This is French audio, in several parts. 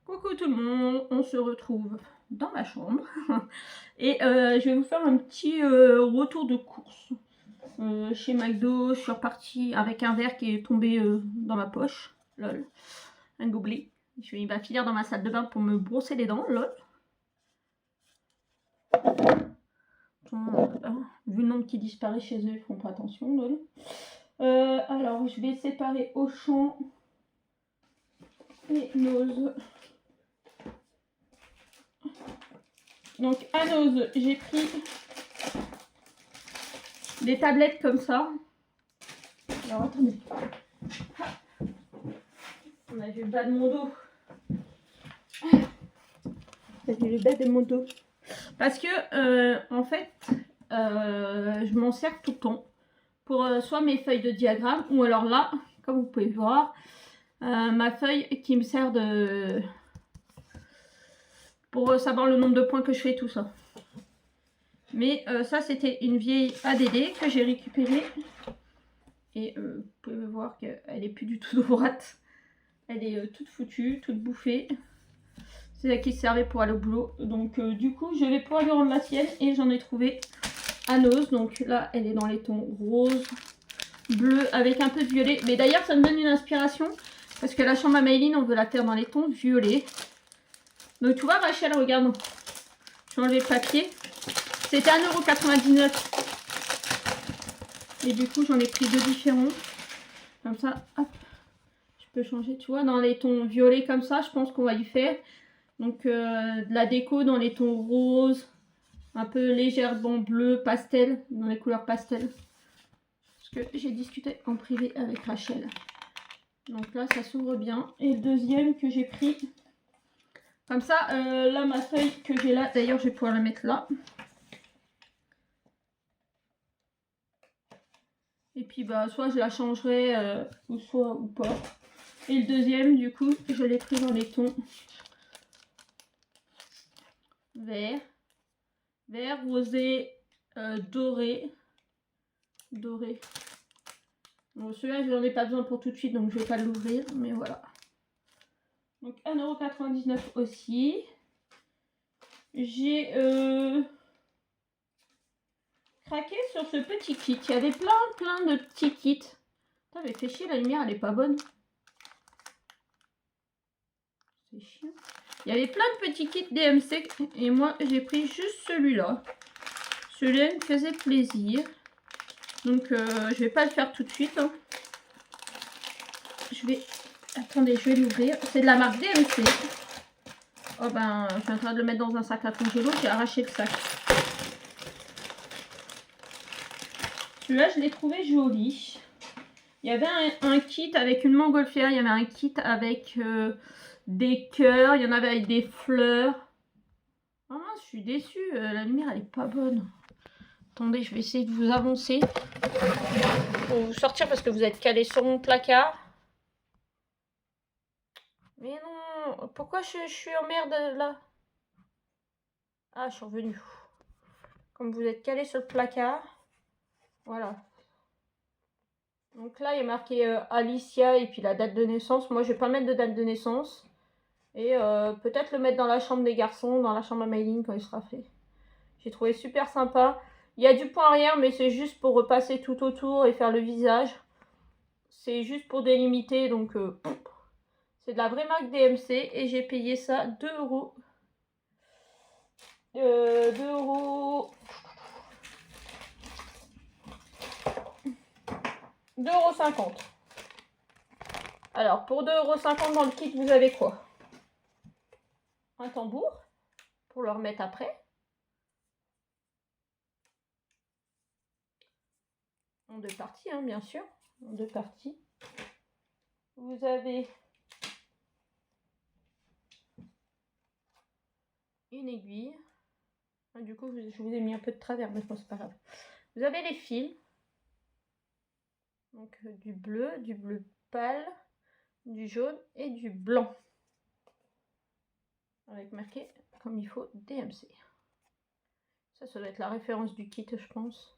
Coucou tout le monde, on se retrouve dans ma chambre et je vais vous faire un petit retour de course. Chez McDo, je suis repartie avec un verre qui est tombé dans ma poche, lol, un gobelet. Il va finir dans ma salle de bain pour me brosser les dents, lol. Vu le nombre qui disparaît chez eux, ils font pas attention, lol. Alors, je vais séparer Auchan et Nose. Donc à Nose, j'ai pris des tablettes comme ça. Alors attendez. On a vu le bas de mon dos. On a vu le bas de mon dos. Parce que en fait, je m'en sers tout le temps pour soit mes feuilles de diagramme ou alors là, comme vous pouvez voir, ma feuille qui me sert de pour savoir le nombre de points que je fais, tout ça. Mais ça, c'était une vieille ADD que j'ai récupérée. Et vous pouvez voir qu'elle est plus du tout droite. Elle est toute foutue, toute bouffée. C'est elle qui servait pour aller au boulot. Donc du coup, je vais pouvoir lui rendre la sienne. Et j'en ai trouvé à Nose. Donc là, elle est dans les tons rose, bleu, avec un peu de violet. Mais d'ailleurs, ça me donne une inspiration. Parce que la chambre à Mayline, on veut la faire dans les tons violets. Donc tu vois, Rachel, regarde. J'ai enlevé le papier. C'était 1,99 €. Et du coup, j'en ai pris deux différents. Comme ça, hop. Je peux changer, tu vois, dans les tons violets comme ça, je pense qu'on va y faire. Donc, de la déco dans les tons roses, un peu légèrement bleu, pastel, dans les couleurs pastel. Parce que j'ai discuté en privé avec Rachel. Donc là, ça s'ouvre bien. Et le deuxième que j'ai pris, comme ça, là, ma feuille que j'ai là, d'ailleurs, je vais pouvoir la mettre là. Et puis, bah, soit je la changerai, ou soit ou pas. Et le deuxième, du coup, je l'ai pris dans les tons vert, rosé, doré. Bon, celui-là, je n'en ai pas besoin pour tout de suite, donc je ne vais pas l'ouvrir, mais voilà. Donc 1,99 € aussi. J'ai craqué sur ce petit kit. Il y avait plein de petits kits. Ça avait fait chier, la lumière, elle est pas bonne. C'est chiant. Il y avait plein de petits kits DMC et moi, j'ai pris juste celui-là. Celui-là me faisait plaisir. Donc, je vais pas le faire tout de suite. Hein. Attendez, je vais l'ouvrir. C'est de la marque DMC. Oh ben, je suis en train de le mettre dans un sac à congélo. J'ai arraché le sac. Celui-là, je l'ai trouvé joli. Il y avait un kit avec une montgolfière. Il y avait un kit avec des cœurs. Il y en avait avec des fleurs. Ah, je suis déçue. La lumière, elle est pas bonne. Attendez, je vais essayer de vous avancer. Pour vous sortir parce que vous êtes calé sur mon placard. Mais non, pourquoi je suis en merde là? Ah, je suis revenue. Comme vous êtes calé sur le placard. Voilà. Donc là, il y a marqué Alicia et puis la date de naissance. Moi, je vais pas mettre de date de naissance. Et peut-être le mettre dans la chambre des garçons, dans la chambre à Mayline quand il sera fait. J'ai trouvé super sympa. Il y a du point arrière, mais c'est juste pour repasser tout autour et faire le visage. C'est juste pour délimiter, donc c'est de la vraie marque DMC. Et j'ai payé ça 2 €. 2,50 €. Alors, pour 2,50 € dans le kit, vous avez quoi? Un tambour, pour le remettre après. En deux parties, hein, bien sûr. En deux parties. Vous avez une aiguille. Du coup, je vous ai mis un peu de travers, mais bon, c'est pas grave. Vous avez les fils. Donc, du bleu pâle, du jaune et du blanc. Avec marqué comme il faut DMC. Ça doit être la référence du kit, je pense.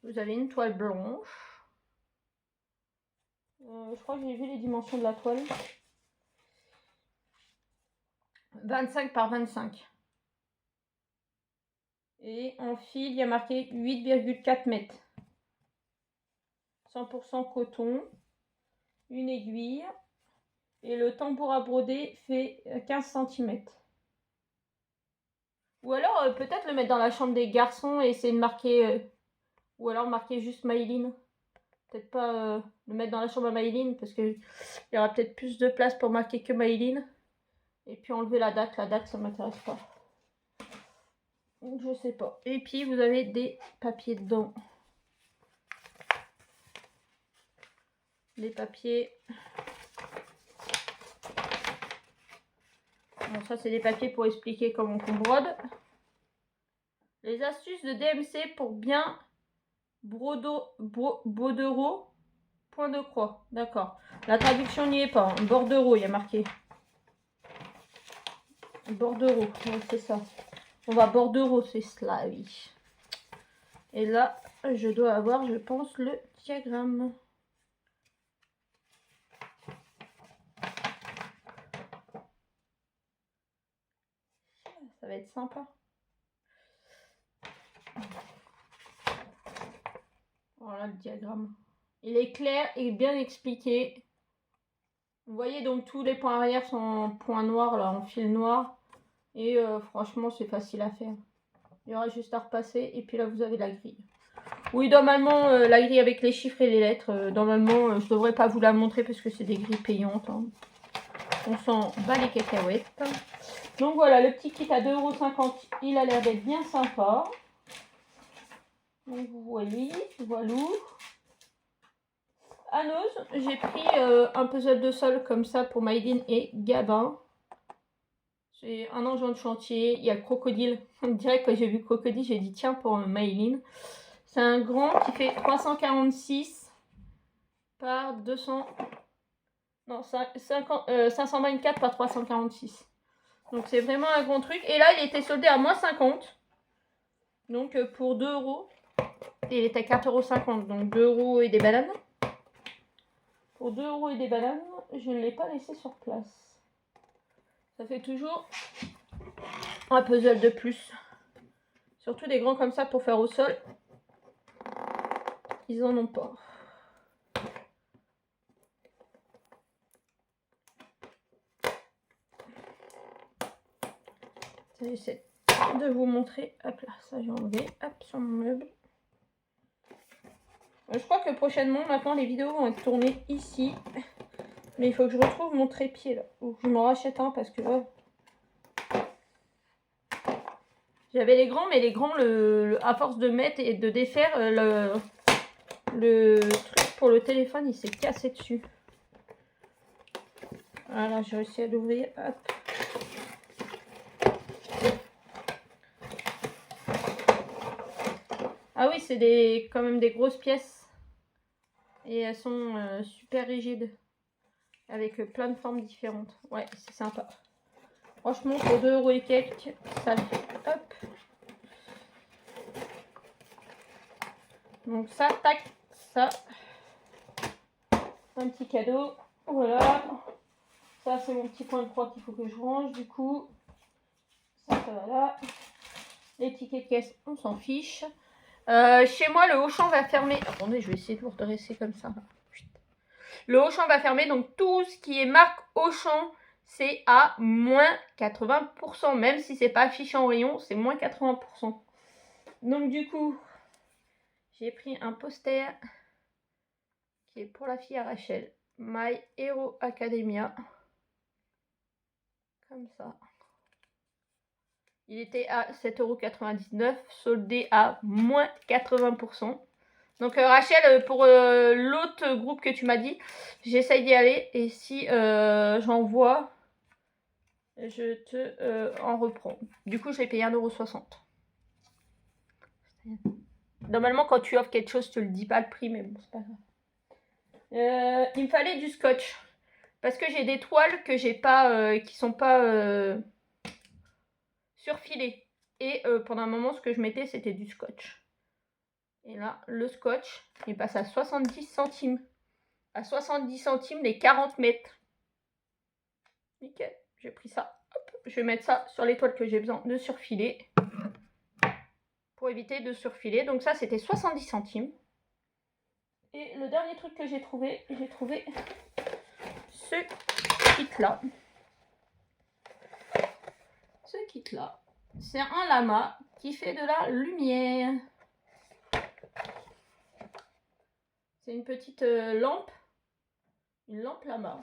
Vous avez une toile blanche. Je crois que j'ai vu les dimensions de la toile. 25 par 25. Et en fil, il y a marqué 8,4 mètres. 100% coton. Une aiguille. Et le tambour à broder fait 15 cm. Ou alors peut-être le mettre dans la chambre des garçons et essayer de marquer... ou alors marquer juste Maïline. Peut-être pas le mettre dans la chambre à Maïline parce qu'il y aura peut-être plus de place pour marquer que Maïline. Et puis enlever la date. La date, ça m'intéresse pas. Je sais pas. Et puis vous avez des papiers dedans. Les papiers. Bon, ça c'est des papiers pour expliquer comment on brode. Les astuces de DMC pour bien bordereau. Point de croix. D'accord. La traduction n'y est pas. Hein. Bordereau, il y a marqué. Bordereau. Ouais, c'est ça. On va bordereau, c'est cela, oui. Et là, je dois avoir, je pense, le diagramme. Ça va être sympa. Voilà le diagramme. Il est clair et bien expliqué. Vous voyez donc tous les points arrière sont en point noir, là, en fil noir. Et franchement, c'est facile à faire. Il y aura juste à repasser. Et puis là, vous avez la grille. Oui, normalement, la grille avec les chiffres et les lettres, normalement, je devrais pas vous la montrer parce que c'est des grilles payantes. Hein. On s'en bat les cacahuètes. Donc voilà, le petit kit à 2,50 €, il a l'air d'être bien sympa. Donc vous voyez, voilà. À Nose, j'ai pris un puzzle de sol comme ça pour Maïline et Gabin. C'est un engin de chantier, il y a le crocodile. Direct quand j'ai vu le crocodile, j'ai dit tiens pour Maïline. C'est un grand qui fait 346 par 200... Non, 524 par 346. Donc c'est vraiment un grand truc. Et là, il était soldé à moins 50. Donc pour 2 €. Et il était à 4,50 €. Donc 2 € et des bananes. Pour 2 € et des bananes, je ne l'ai pas laissé sur place. Ça fait toujours un puzzle de plus. Surtout des grands comme ça pour faire au sol. Ils en ont pas. J'essaie de vous montrer. Hop là, ça j'ai enlevé. Hop, sur mon meuble. Je crois que prochainement, maintenant, les vidéos vont être tournées ici. Mais il faut que je retrouve mon trépied là. Ou que je m'en rachète un parce que là... J'avais les grands, mais les grands, à force de mettre et de défaire, le truc pour le téléphone, il s'est cassé dessus. Voilà, j'ai réussi à l'ouvrir. Hop. Ah oui, c'est quand même des grosses pièces. Et elles sont super rigides. Avec plein de formes différentes. Ouais, c'est sympa. Franchement, pour 2 € et quelques, ça le fait. Hop. Donc ça, tac, ça. Un petit cadeau. Voilà. Ça, c'est mon petit point de croix qu'il faut que je range. Du coup, ça va là. Les tickets de caisse, on s'en fiche. Chez moi, le Auchan va fermer. Attendez, je vais essayer de vous redresser comme ça. Le Auchan va fermer. Donc, tout ce qui est marque Auchan, c'est à moins 80%. Même si c'est pas affiché en rayon, c'est moins 80%. Donc, du coup, j'ai pris un poster qui est pour la fille à Rachel. My Hero Academia. Comme ça. Il était à 7,99 €, soldé à moins 80%. Donc Rachel, pour l'autre groupe que tu m'as dit, j'essaye d'y aller. Et si j'en vois, je te en reprends. Du coup, je l'ai payé 1,60 €. Normalement, quand tu offres quelque chose, tu ne le dis pas le prix, mais bon, c'est pas grave. Il me fallait du scotch. Parce que j'ai des toiles que j'ai pas, qui sont pas surfilées. Et pendant un moment, ce que je mettais, c'était du scotch. Et là, le scotch, il passe à 70 centimes. à 70 centimes les 40 mètres. Nickel, j'ai pris ça. Hop, je vais mettre ça sur les toiles que j'ai besoin de surfiler. Pour éviter de surfiler. Donc ça, c'était 70 centimes. Et le dernier truc que j'ai trouvé ce kit-là. Ce kit-là, c'est un lama qui fait de la lumière. C'est une petite lampe. Une lampe lama.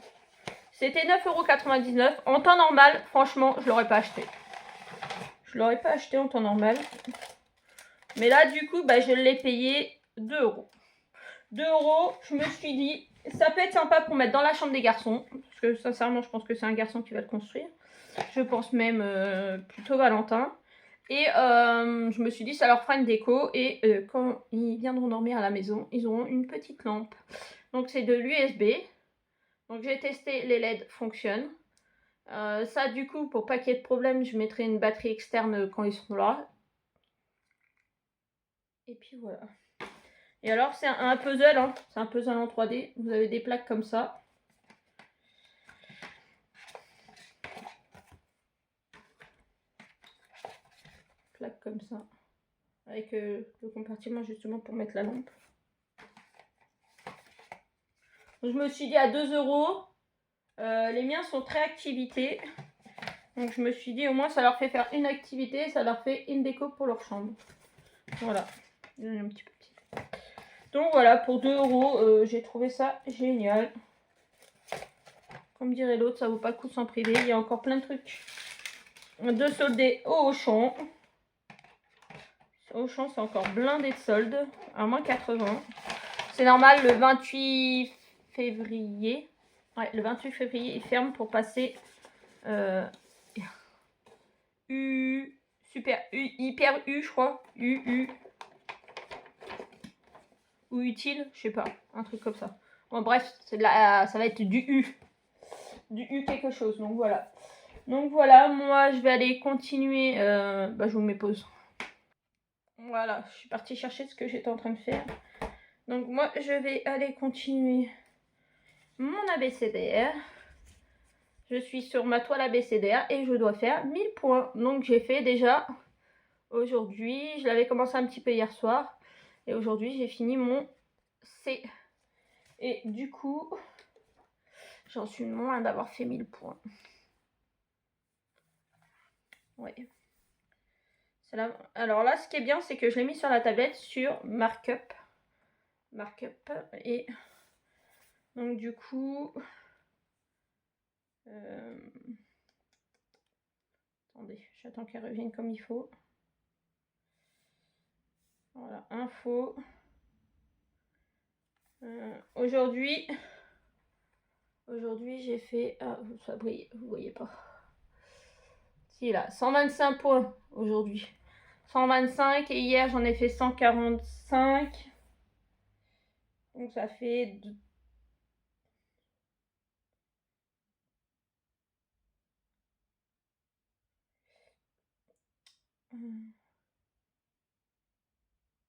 C'était 9,99 €. En temps normal, franchement, je l'aurais pas acheté. Je l'aurais pas acheté en temps normal. Mais là, du coup, bah, je l'ai payé 2 €. 2 €, je me suis dit, ça peut être sympa pour mettre dans la chambre des garçons. Parce que sincèrement, je pense que c'est un garçon qui va le construire. Je pense même plutôt Valentin. Et je me suis dit, ça leur fera une déco. Et quand ils viendront dormir à la maison, ils auront une petite lampe. Donc c'est de l'USB. Donc j'ai testé, les LED fonctionnent. Ça, du coup, pour pas qu'il y ait de problème, je mettrai une batterie externe quand ils seront là. Et puis voilà. Et alors, c'est un puzzle, hein. C'est un puzzle en 3D. Vous avez des plaques comme ça. Plaques comme ça. Avec le compartiment justement pour mettre la lampe. Donc, je me suis dit à 2 €. Les miens sont très activités. Donc, je me suis dit au moins ça leur fait faire une activité. Ça leur fait une déco pour leur chambre. Voilà. Un petit peu. Donc voilà, pour 2 €, j'ai trouvé ça génial. Comme dirait l'autre, ça vaut pas le coup de s'en priver. Il y a encore plein de trucs de soldés au Auchan. Au Auchan, c'est encore blindé de soldes. À moins 80. C'est normal, le 28 février. Ouais, le 28 février, ils ferment pour passer hyper U, je crois. Ou utile, je sais pas, un truc comme ça. Bon, bref, ça va être du U. Du U quelque chose, donc voilà. Donc voilà, moi je vais aller continuer. Je vous mets pause. Voilà, je suis partie chercher ce que j'étais en train de faire. Donc moi je vais aller continuer mon abécédaire. Je suis sur ma toile abécédaire et je dois faire 1000 points. Donc j'ai fait déjà aujourd'hui. Je l'avais commencé un petit peu hier soir. Et aujourd'hui j'ai fini mon C. Et du coup, j'en suis loin d'avoir fait 1000 points. Ouais. Alors là, ce qui est bien, c'est que je l'ai mis sur la tablette sur Markup. Et donc du coup... Attendez, j'attends qu'elle revienne comme il faut. Voilà, info. Aujourd'hui, j'ai fait... Ah, ça brille, vous voyez pas. Si, là, 125 points aujourd'hui. 125 et hier, j'en ai fait 145. Donc, ça fait...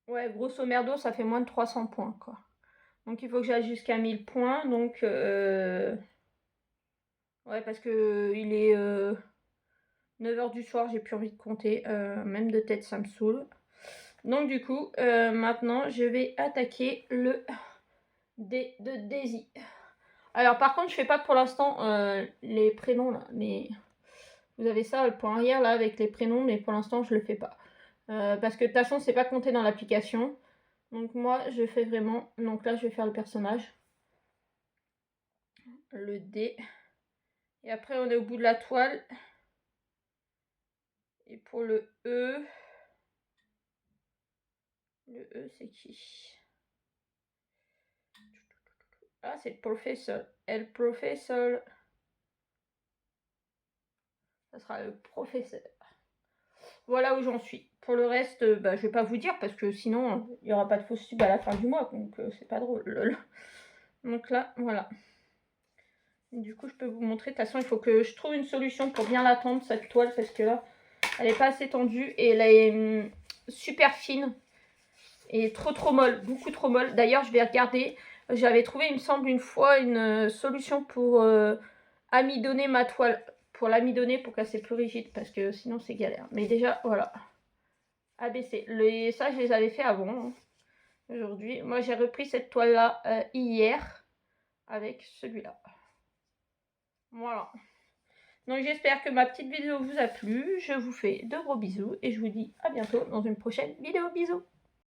Ouais, grosso merdo, ça fait moins de 300 points, quoi. Donc, il faut que j'aille jusqu'à 1000 points. Donc, ouais, parce que il est 9 h du soir, j'ai plus envie de compter. Même de tête, ça me saoule. Donc, du coup, maintenant, je vais attaquer le dé de Daisy. Alors, par contre, je fais pas pour l'instant les prénoms, là. Mais vous avez ça, le point arrière, là, avec les prénoms. Mais pour l'instant, je le fais pas. Parce que de toute façon, c'est pas compté dans l'application. Donc moi, je fais vraiment... Donc là, je vais faire le personnage. Le D. Et après, on est au bout de la toile. Et pour le E... Le E, c'est qui? Ah, c'est le professeur. El professeur. Ça sera le professeur. Voilà où j'en suis. Pour le reste, je vais pas vous dire parce que sinon, il n'y aura pas de fausse sub à la fin du mois. Donc, c'est pas drôle. Lol. Donc là, voilà. Et du coup, je peux vous montrer. De toute façon, il faut que je trouve une solution pour bien la tendre, cette toile. Parce que là, elle n'est pas assez tendue. Et elle est super fine. Et trop molle. Beaucoup trop molle. D'ailleurs, je vais regarder J'avais trouvé, il me semble, une fois une solution pour amidonner ma toile. Pour l'amidonner pour qu'elle soit plus rigide, parce que sinon c'est galère. Mais déjà, voilà. Abaisser. Ça, je les avais fait avant. Hein. Aujourd'hui, moi j'ai repris cette toile-là hier avec celui-là. Voilà. Donc j'espère que ma petite vidéo vous a plu. Je vous fais de gros bisous et je vous dis à bientôt dans une prochaine vidéo. Bisous!